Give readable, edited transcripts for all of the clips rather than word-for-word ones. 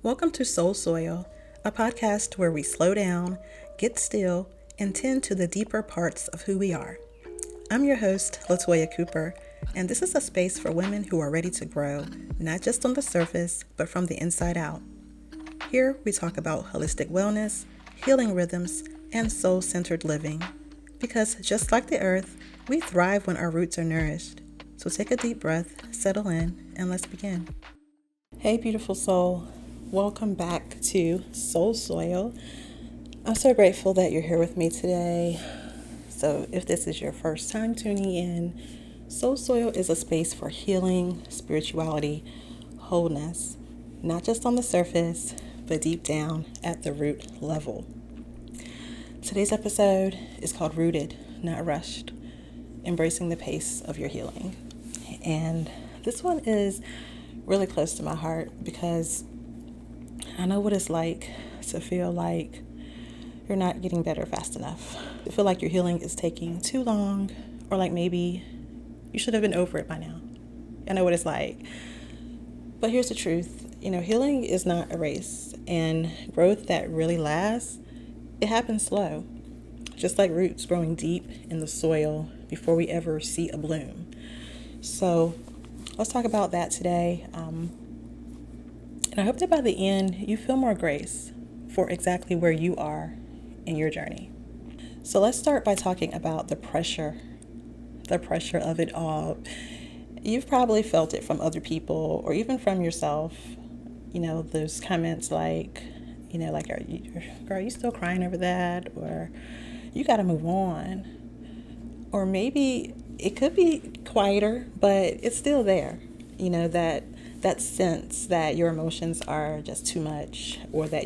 Welcome to Soul Soil, a podcast where we slow down, get still, and tend to the deeper parts of who we are. I'm your host, LaToya Cooper, and this is a space for women who are ready to grow, not just on the surface, but from the inside out. Here we talk about holistic wellness, healing rhythms, and soul-centered living. Because just like the earth, we thrive when our roots are nourished. So take a deep breath, settle in, and let's begin. Hey, beautiful soul. Welcome back to Soul Soil. I'm so grateful that you're here with me today. So if this is your first time tuning in, Soul Soil is a space for healing, spirituality, wholeness, not just on the surface, but deep down at the root level. Today's episode is called Rooted, Not Rushed, Embracing the Pace of Your Healing. And this one is really close to my heart because I know what it's like to feel like you're not getting better fast enough. To feel like your healing is taking too long, or like maybe you should have been over it by now. I know what it's like. But here's the truth. Healing is not a race, and growth that really lasts, it happens slow. Just like roots growing deep in the soil before we ever see a bloom. So let's talk about that today. And I hope that by the end, you feel more grace for exactly where you are in your journey. So let's start by talking about the pressure of it all. You've probably felt it from other people or even from yourself. Those comments like, are you still crying over that? Or you got to move on. Or maybe it could be quieter, but it's still there. That sense that your emotions are just too much, or that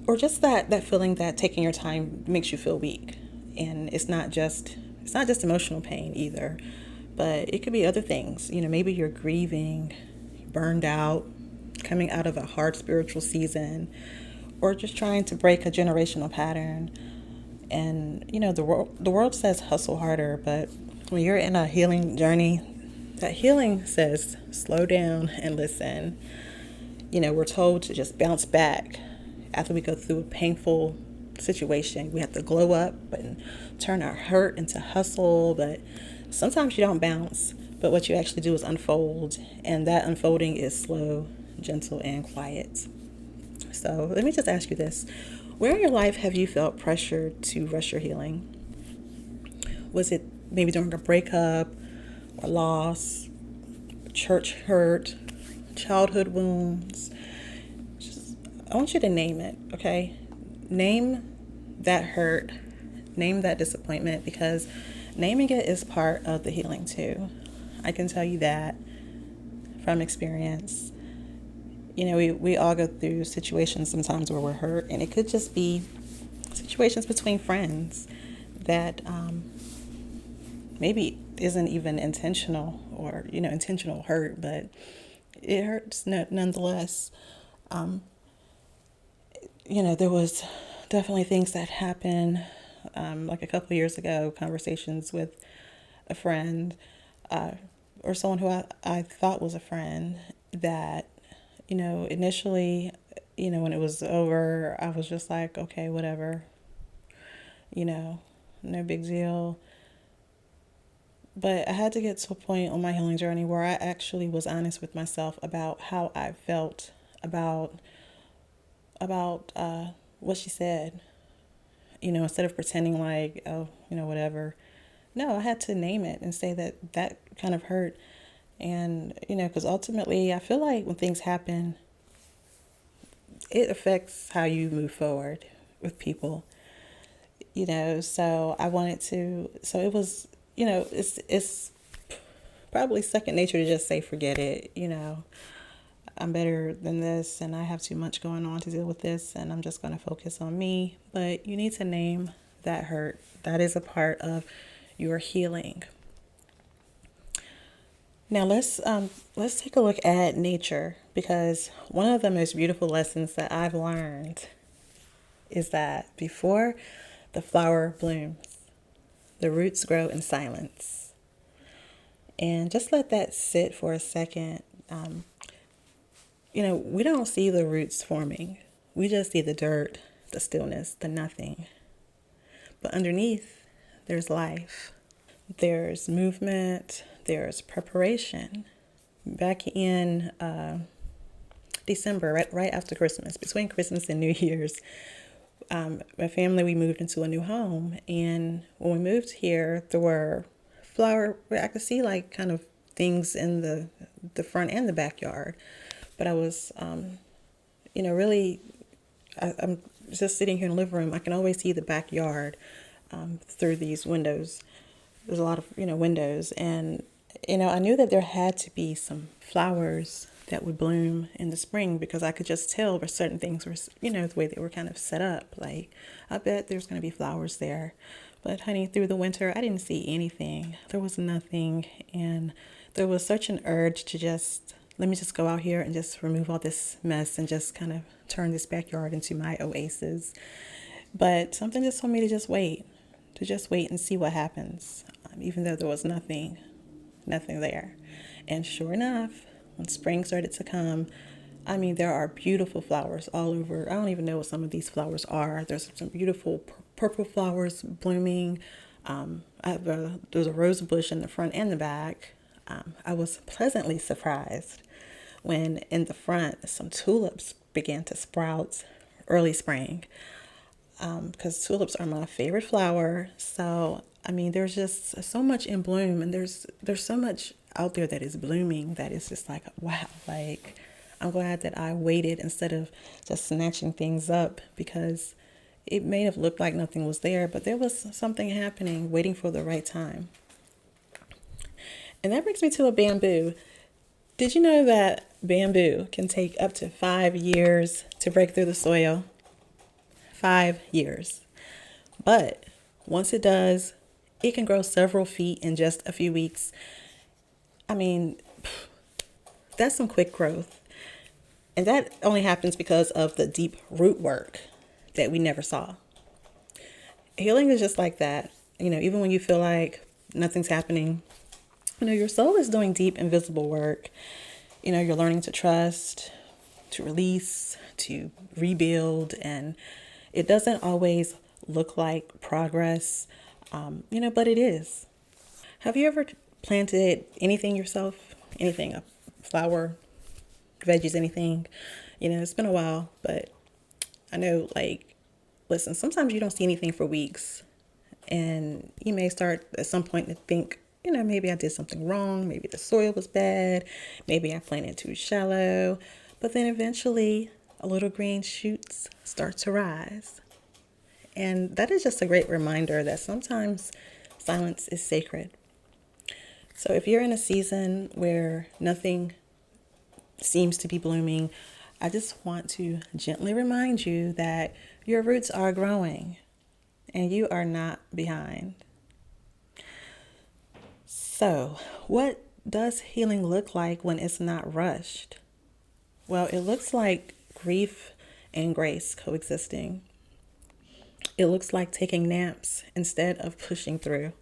or just that feeling that taking your time makes you feel weak. And it's not just emotional pain either, but it could be other things. Maybe you're grieving, burned out, coming out of a hard spiritual season, or just trying to break a generational pattern. And the world says hustle harder, but when you're in a healing journey, that healing says slow down and listen. We're told to just bounce back after we go through a painful situation. We have to glow up and turn our hurt into hustle, but sometimes you don't bounce, but what you actually do is unfold, and that unfolding is slow, gentle, and quiet. So let me just ask you this. Where in your life have you felt pressured to rush your healing? Was it maybe during a breakup or loss, church hurt, childhood wounds? I want you to name it, okay? Name that hurt, name that disappointment, because naming it is part of the healing too. I can tell you that from experience. We all go through situations sometimes where we're hurt, and it could just be situations between friends that maybe isn't even intentional or, intentional hurt, but it hurts nonetheless. There was definitely things that happened, like a couple of years ago, conversations with a friend or someone who I thought was a friend that, initially, when it was over, I was just like, okay, whatever, no big deal. But I had to get to a point on my healing journey where I actually was honest with myself about how I felt about what she said. Instead of pretending like, oh, whatever. No, I had to name it and say that kind of hurt. And, because ultimately I feel like when things happen, it affects how you move forward with people. So I wanted to, so it was, it's probably second nature to just say, forget it, I'm better than this and I have too much going on to deal with this and I'm just going to focus on me. But you need to name that hurt. That is a part of your healing. Now let's take a look at nature, because one of the most beautiful lessons that I've learned is that before the flower blooms, the roots grow in silence. And just let that sit for a second. we don't see the roots forming. We just see the dirt, the stillness, the nothing. But underneath, there's life. There's movement. There's preparation. Back in December, right after Christmas, between Christmas and New Year's, my family, we moved into a new home. And when we moved here, there were I could see like kind of things in the front and the backyard. But I was, really, I'm just sitting here in the living room. I can always see the backyard through these windows. There's a lot of, windows. And, I knew that there had to be some flowers that would bloom in the spring because I could just tell where certain things were, the way they were kind of set up. Like, I bet there's going to be flowers there. But honey, through the winter, I didn't see anything. There was nothing. And there was such an urge to let me just go out here and just remove all this mess and just kind of turn this backyard into my oasis. But something just told me to just wait and see what happens, even though there was nothing there. And sure enough, when spring started to come, there are beautiful flowers all over. I don't even know what some of these flowers are. There's some beautiful purple flowers blooming. There's a rose bush in the front and the back. I was pleasantly surprised when in the front some tulips began to sprout early spring, because tulips are my favorite flower. So there's just so much in bloom, and there's so much out there that is blooming that is just like, wow. Like, I'm glad that I waited instead of just snatching things up, because it may have looked like nothing was there, but there was something happening, waiting for the right time. And that brings me to a bamboo. Did you know that bamboo can take up to 5 years to break through the soil? 5 years. But once it does, it can grow several feet in just a few weeks. That's some quick growth. And that only happens because of the deep root work that we never saw. Healing is just like that. Even when you feel like nothing's happening, your soul is doing deep, invisible work. You're learning to trust, to release, to rebuild. And it doesn't always look like progress, but it is. Have you ever planted anything yourself? Anything, a flower, veggies, anything? It's been a while, but I know, listen, sometimes you don't see anything for weeks. And you may start at some point to think, maybe I did something wrong. Maybe the soil was bad. Maybe I planted too shallow. But then eventually a little green shoots start to rise. And that is just a great reminder that sometimes silence is sacred. So if you're in a season where nothing seems to be blooming, I just want to gently remind you that your roots are growing and you are not behind. So, what does healing look like when it's not rushed? Well, it looks like grief and grace coexisting. It looks like taking naps instead of pushing through.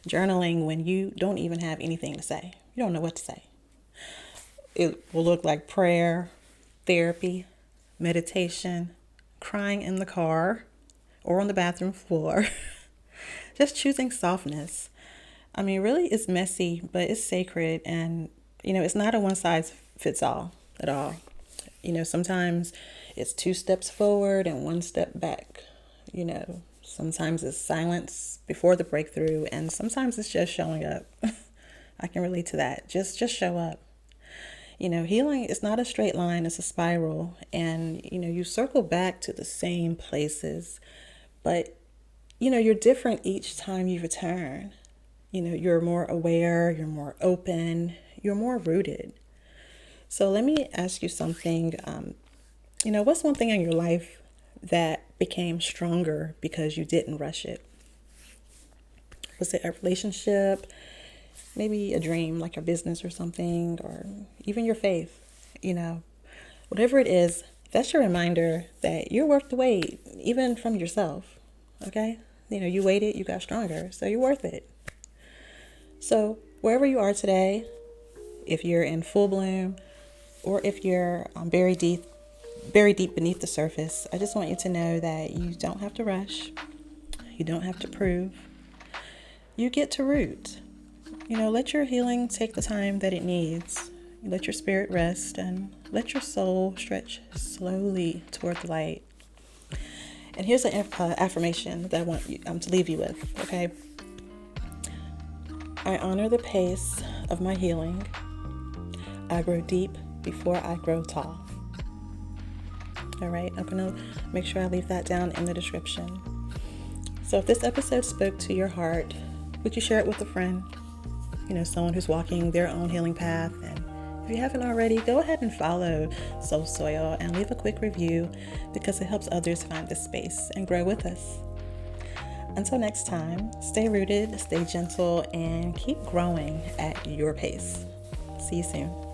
Journaling when you don't even have anything to say. You don't know what to say. It will look like prayer, therapy, meditation, crying in the car or on the bathroom floor. Just choosing softness. Really, it's messy, but it's sacred. And, it's not a one size fits all at all. Sometimes it's 2 steps forward and 1 step back. Sometimes it's silence before the breakthrough, and sometimes it's just showing up. I can relate to that. Just show up. Healing is not a straight line, it's a spiral. And, you circle back to the same places, but, you're different each time you return. You're more aware, you're more open, you're more rooted. So let me ask you something. What's one thing in your life that became stronger because you didn't rush it? Was it a relationship? Maybe a dream, like your business or something, or even your faith? Whatever it is, that's your reminder that you're worth the wait, even from yourself. Okay? You waited, you got stronger, so you're worth it. So wherever you are today, if you're in full bloom, or if you're very deep beneath the surface, I just want you to know that you don't have to rush. You don't have to prove. You get to root. Let your healing take the time that it needs. Let your spirit rest and let your soul stretch slowly toward the light. And here's an affirmation that I want you to leave you with, okay? I honor the pace of my healing. I grow deep before I grow tall. All right, I'm going to make sure I leave that down in the description. So if this episode spoke to your heart, would you share it with a friend? Someone who's walking their own healing path. And if you haven't already, go ahead and follow Soul Soil and leave a quick review because it helps others find this space and grow with us. Until next time, stay rooted, stay gentle, and keep growing at your pace. See you soon.